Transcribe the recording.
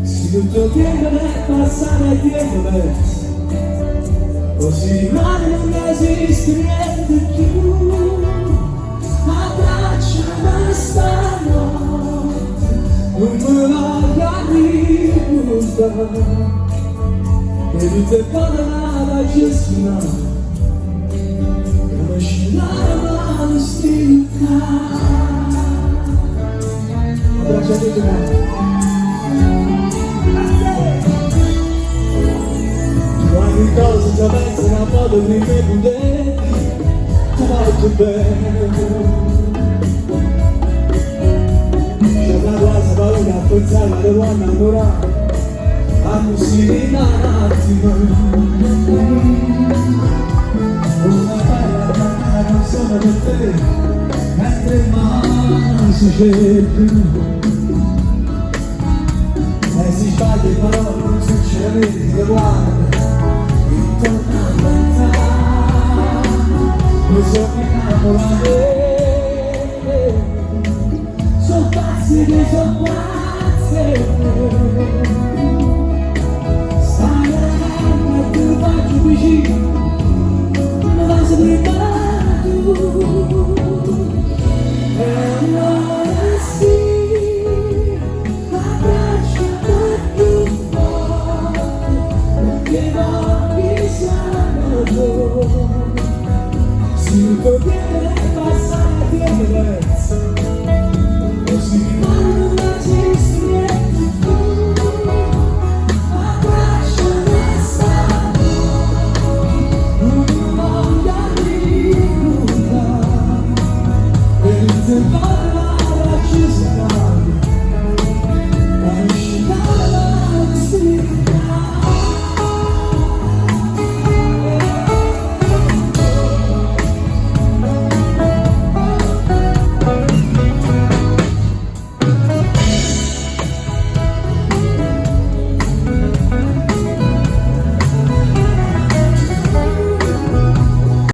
Si tutto tempo è passato e tempo così rimane non esiste niente più. Abbracciami stanotte, non me la ricordare, e tutte cose da gestionare, come scegliere la stilità. Abbracciate tutti. Quante cose già penso una foto di me pudenti, ti faccio bene. C'è una cosa paura a pensare che devo innamorare, a così un attimo. Una bella canzone per te, mentre mai si cerca. E si sbaglia le parole, non succede niente, che guarda, intorno a lontano, mi sono innamorato, sono pazzi che sono pazzi, stai veramente e te lo faccio vicino, mi fai sapere tu, e allora sì. Si potrebbe passare diverso, così non esiste niente più. Abbracciami stanotte, non voglio ricordare, e il tempo